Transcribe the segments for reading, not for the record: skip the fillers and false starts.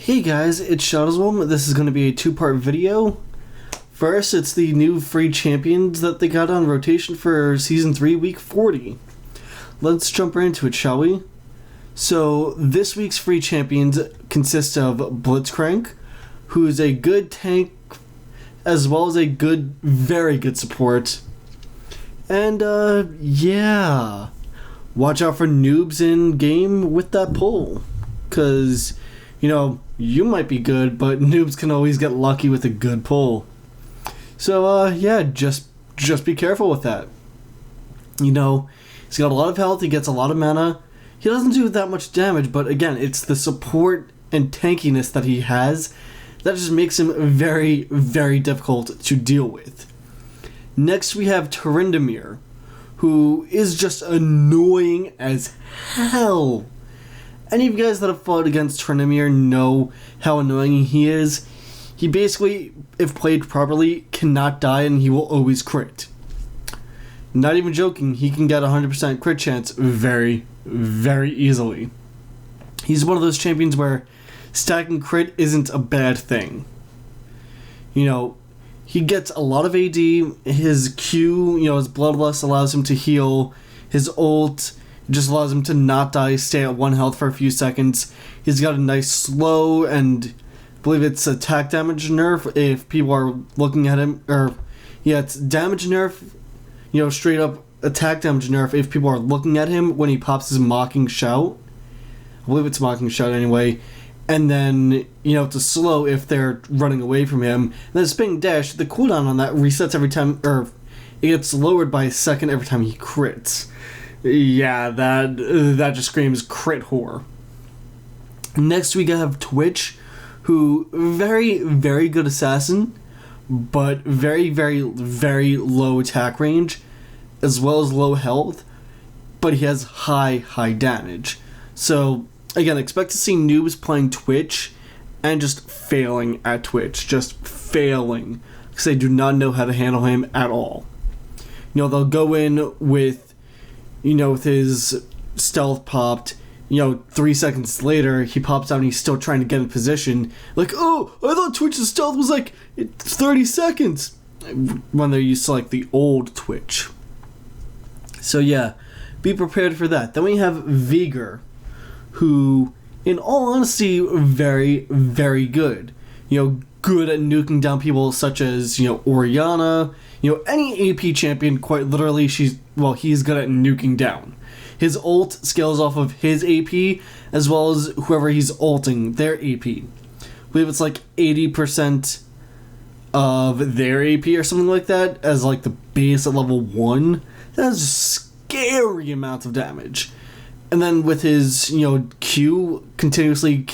Hey guys, it's Shadowswolm. This is going to be a two-part video. First, it's the new free champions that they got on rotation for Season 3, Week 40. Let's jump right into it, shall we? So, this week's free champions consist of Blitzcrank, who is a good tank, as well as a good, very good support. And, yeah. Watch out for noobs in game with that pull. Because, you might be good, but noobs can always get lucky with a good pull. So, yeah, just be careful with that. He's got a lot of health, he gets a lot of mana. He doesn't do that much damage, but again, it's the support and tankiness that he has that just makes him very, very difficult to deal with. Next, we have Tryndamere, who is just annoying as hell. Any of you guys that have fought against Tryndamere know how annoying he is. He basically, if played properly, cannot die and he will always crit. Not even joking, he can get a 100% crit chance very, very easily. He's one of those champions where stacking crit isn't a bad thing. He gets a lot of AD, his Q, his Bloodlust allows him to heal, his ult just allows him to not die, stay at 1 health for a few seconds. He's got a nice slow and I believe it's attack damage nerf if people are looking at him, it's damage nerf, straight up attack damage nerf if people are looking at him when he pops his mocking shout. I believe it's mocking shout anyway. And then, it's a slow if they're running away from him. And then spinning dash, the cooldown on that resets every time, or it gets lowered by a second every time he crits. Yeah, that just screams crit whore. Next we have Twitch, who very, very good assassin, but very, very, very low attack range, as well as low health, but he has high damage. So, again, expect to see noobs playing Twitch and just failing at Twitch, just failing, because they do not know how to handle him at all. They'll go in with with his stealth popped, 3 seconds later, he pops out and he's still trying to get in position. Like, oh, I thought Twitch's stealth was 30 seconds. When they're used to the old Twitch. So yeah, be prepared for that. Then we have Vigor, who, in all honesty, very, very good. Good at nuking down people such as, Orianna, any AP champion, quite literally, he's good at nuking down. His ult scales off of his AP, as well as whoever he's ulting, their AP. I believe it's 80% of their AP or something like that, as the base at level 1. That is a scary amount of damage. And then with his, Q continuously,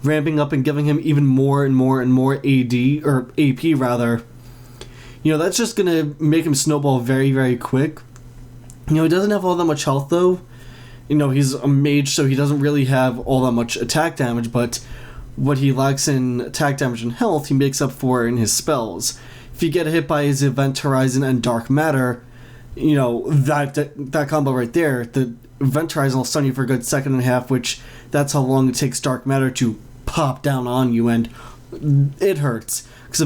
ramping up and giving him even more and more and more AD, or AP rather, that's just going to make him snowball very, very quick. He doesn't have all that much health though. He's a mage, so he doesn't really have all that much attack damage, but what he lacks in attack damage and health, he makes up for in his spells. If you get hit by his Event Horizon and Dark Matter, that combo right there, the Event Horizon will stun you for a good second and a half, which that's how long it takes Dark Matter to pop down on you, and it hurts. Because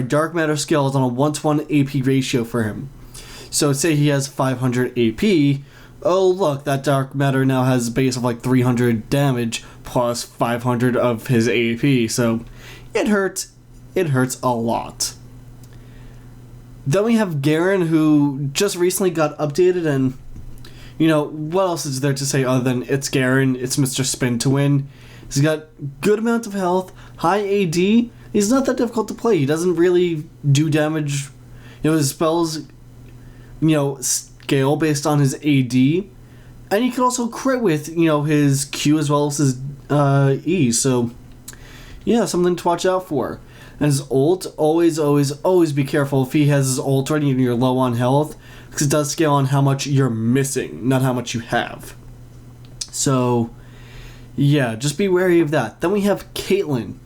Dark Matter skill is on a 1-to-1 AP ratio for him. So say he has 500 AP, oh look, that Dark Matter now has a base of 300 damage plus 500 of his AP, so it hurts a lot. Then we have Garen, who just recently got updated, and what else is there to say other than it's Garen, it's Mr. Spin to win. He's got good amount of health, high AD, he's not that difficult to play, he doesn't really do damage, his spells, scale based on his AD, and he can also crit with, his Q as well as his E, so yeah, something to watch out for. And his ult, always be careful if he has his ult ready and you're low on health, because it does scale on how much you're missing, not how much you have. So, yeah, just be wary of that. Then we have Caitlyn.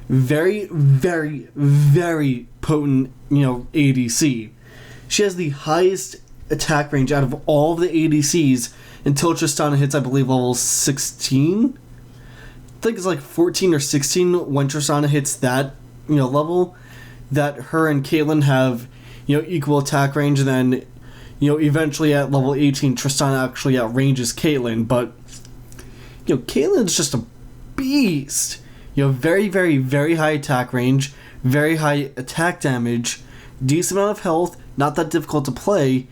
Very, very, very potent, ADC. She has the highest attack range out of all of the ADCs until Tristana hits, I believe, level 16. think it's like 14 or 16 when Tristana hits that, level, that her and Caitlyn have, equal attack range, and then, eventually at level 18, Tristana actually outranges Caitlyn, but, Caitlyn's just a beast. Very, very, very high attack range, very high attack damage, decent amount of health, not that difficult to play,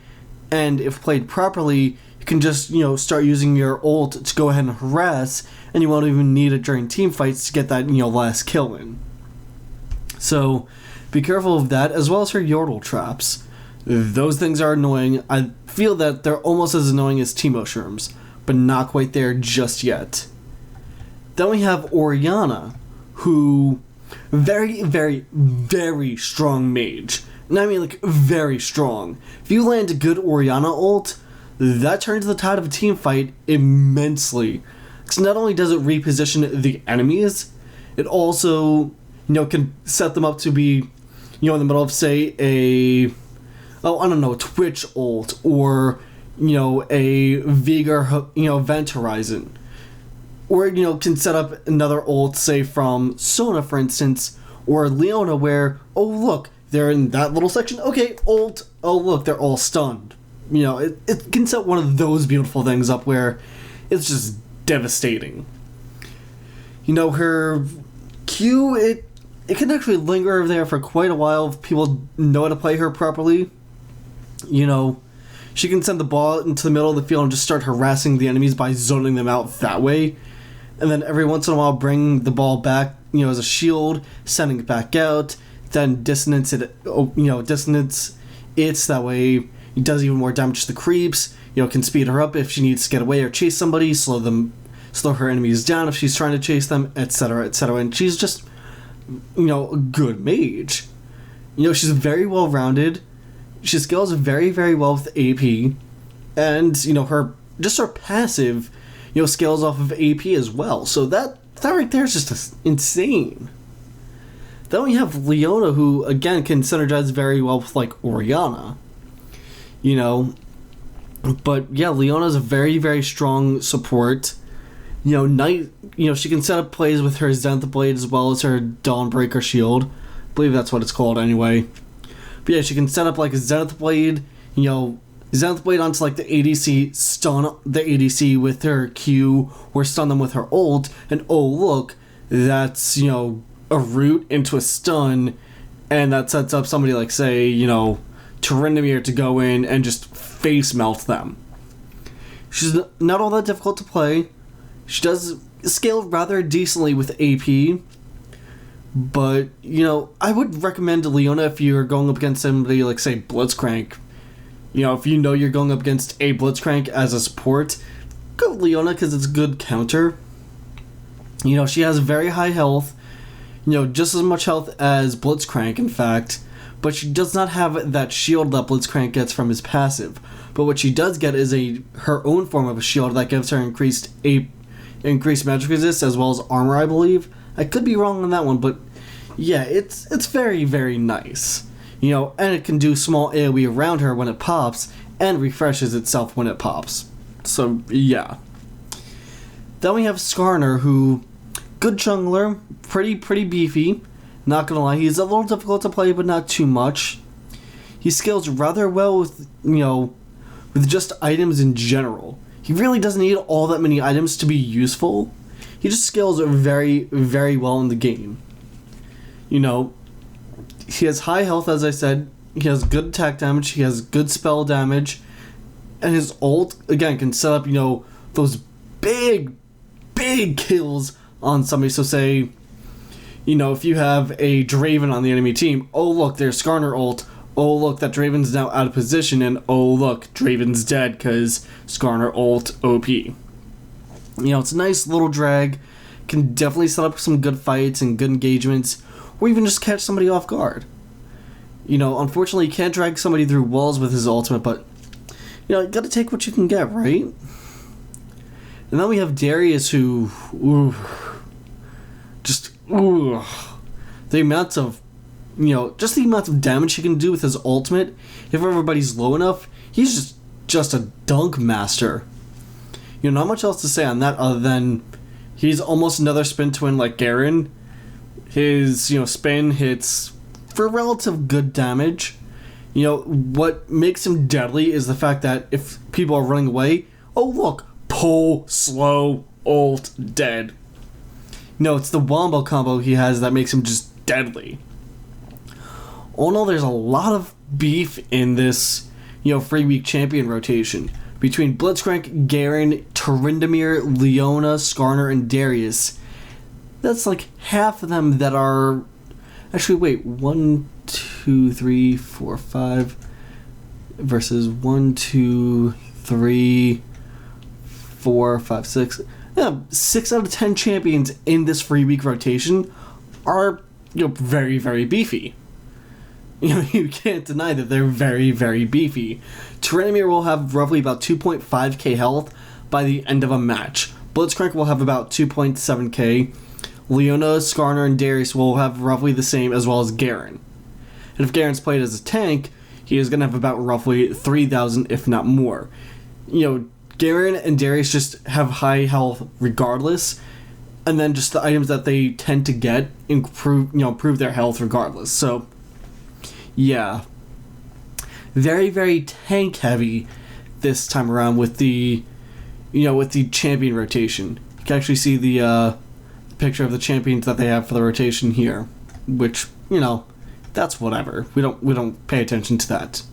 and if played properly, you can just, start using your ult to go ahead and harass, and you won't even need it during team fights to get that, last kill in. So, be careful of that, as well as her Yordle traps. Those things are annoying. I feel that they're almost as annoying as Teemo Sherms, but not quite there just yet. Then we have Orianna, who, very, very, very strong mage. And I mean, like, very strong. If you land a good Orianna ult, that turns the tide of a team fight immensely. Because not only does it reposition the enemies, it also, can set them up to be, in the middle of, say, a Twitch ult, or, a Veigar, Vent Horizon. Or, can set up another ult, say, from Sona, for instance, or Leona, where, oh, look, they're in that little section, okay, ult, oh, look, they're all stunned. It can set one of those beautiful things up where it's just devastating. Her Q, it can actually linger there for quite a while if people know how to play her properly. She can send the ball into the middle of the field and just start harassing the enemies by zoning them out that way. And then every once in a while bring the ball back, as a shield, sending it back out, then dissonance it, that way it does even more damage to the creeps, can speed her up if she needs to get away or chase somebody, slow her enemies down if she's trying to chase them, etc., etc. And she's just, a good mage. She's very well-rounded, she scales very, very well with AP, and, her passive, scales off of AP as well, so that right there is just insane. Then we have Leona, who, again, can synergize very well with, like, Orianna. But, yeah, Leona's a very, very strong support. She can set up plays with her Zenith Blade as well as her Dawnbreaker Shield. I believe that's what it's called anyway. But, yeah, she can set up, like, a Zenith Blade, Zenith Blade onto, like, the ADC, stun the ADC with her Q, or stun them with her ult, and, oh, look, that's, a root into a stun, and that sets up somebody like, say, Tryndamere to go in and just face melt them. She's not all that difficult to play. She does scale rather decently with AP, but, I would recommend Leona if you're going up against somebody like, say, Blitzcrank. If you're going up against a Blitzcrank as a support, go with Leona because it's a good counter. She has very high health, just as much health as Blitzcrank, in fact, but she does not have that shield that Blitzcrank gets from his passive. But what she does get is her own form of a shield that gives her increased magic resist as well as armor, I believe. I could be wrong on that one, but yeah, it's very, very nice. And it can do small AoE around her when it pops, and refreshes itself when it pops. So, yeah. Then we have Skarner, who, good jungler, pretty beefy. Not gonna lie, he's a little difficult to play, but not too much. He scales rather well with, with just items in general. He really doesn't need all that many items to be useful. He just scales very, very well in the game. He has high health, as I said. He has good attack damage. He has good spell damage. And his ult, again, can set up, those big, big kills on somebody. So say, if you have a Draven on the enemy team, oh look, there's Skarner ult. Oh look, that Draven's now out of position, and oh look, Draven's dead because Skarner ult OP. It's a nice little drag. Can definitely set up some good fights and good engagements, or even just catch somebody off guard. Unfortunately, you can't drag somebody through walls with his ultimate, but, you gotta take what you can get, right? And then we have Darius, who, the amount of, just the amount of damage he can do with his ultimate, if everybody's low enough, he's just a dunk master. Not much else to say on that other than He's almost another spin twin like Garen. His, spin hits for relative good damage. What makes him deadly is the fact that if people are running away, oh look, pull, slow, ult, dead. It's the wombo combo he has that makes him just deadly. All in all, there's a lot of beef in this, free week champion rotation. Between Blitzcrank, Garen, Tryndamere, Leona, Skarner, and Darius. That's like half of them that are... Actually, wait. 1, 2, 3, 4, 5... versus 1, 2, 3, 4, 5, 6... Yeah, 6 out of 10 champions in this free week rotation are, very, very beefy. You can't deny that they're very, very beefy. Tryndamere will have roughly about 2.5k health by the end of a match. Blitzcrank will have about 2.7k. Leona, Skarner, and Darius will have roughly the same, as well as Garen. And if Garen's played as a tank, he is going to have about roughly 3,000, if not more. Garen and Darius just have high health regardless, and then just the items that they tend to get improve their health regardless. So, yeah, very, very tank heavy this time around with the champion rotation. You can actually see the picture of the champions that they have for the rotation here, which that's whatever. We don't pay attention to that.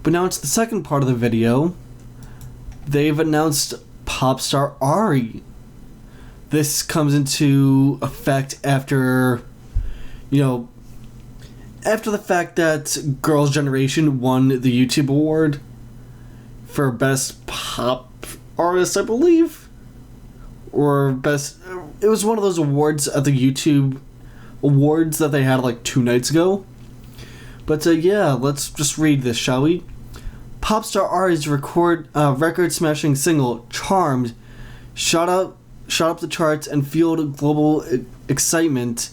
But now it's the second part of the video. They've announced Popstar Ahri. This comes into effect after the fact that Girls' Generation won the YouTube award for Best Pop Artist, I believe. Or Best... It was one of those awards at the YouTube awards that they had like 2 nights ago. But yeah, let's just read this, shall we? Popstar Ahri's record-smashing single, Charmed, shot up the charts and fueled global excitement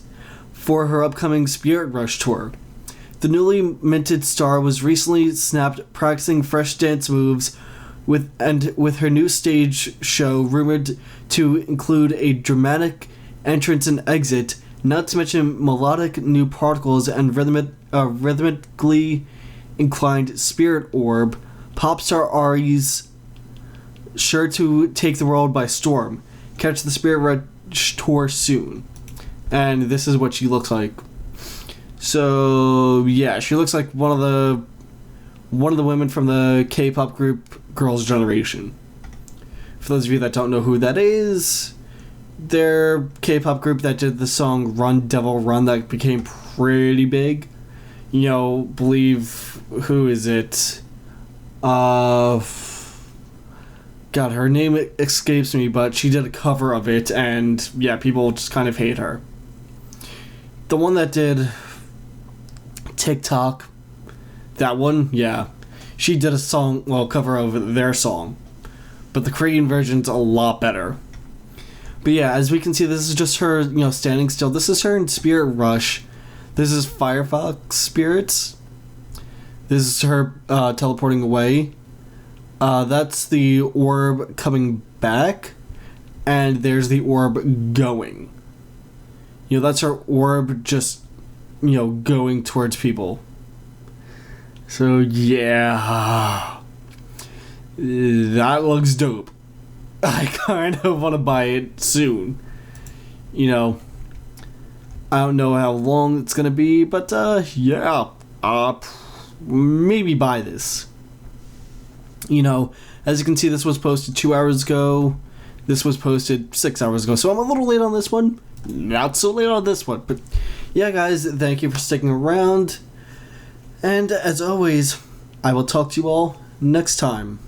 for her upcoming Spirit Rush tour. The newly minted star was recently snapped practicing fresh dance moves with her new stage show rumored to include a dramatic entrance and exit, not to mention melodic new particles and rhythmically inclined spirit orb. Popstar Ahri's sure to take the world by storm. Catch the Spirit Rush tour soon. And this is what she looks like. So yeah, she looks like one of the women from the K-pop group Girls' Generation. For those of you that don't know who that is, they're K-pop group that did the song Run Devil Run that became pretty big. Believe, who is it? God, her name escapes me, but she did a cover of it, and yeah, people just kind of hate her. The one that did TikTok, that one, yeah, she did a cover of their song, but the Korean version's a lot better. But yeah, as we can see, this is just her, standing still. This is her in Spirit Rush. This is Firefox Spirits. This is her teleporting away. That's the orb coming back, and there's the orb going. That's her orb just, going towards people. So yeah, that looks dope. I kind of want to buy it soon. I don't know how long it's gonna be, but yeah, maybe buy this. As you can see, this was posted 2 hours ago. This was posted 6 hours ago, so I'm a little late on this one. Not so late on this one, but yeah, guys, thank you for sticking around. And as always, I will talk to you all next time.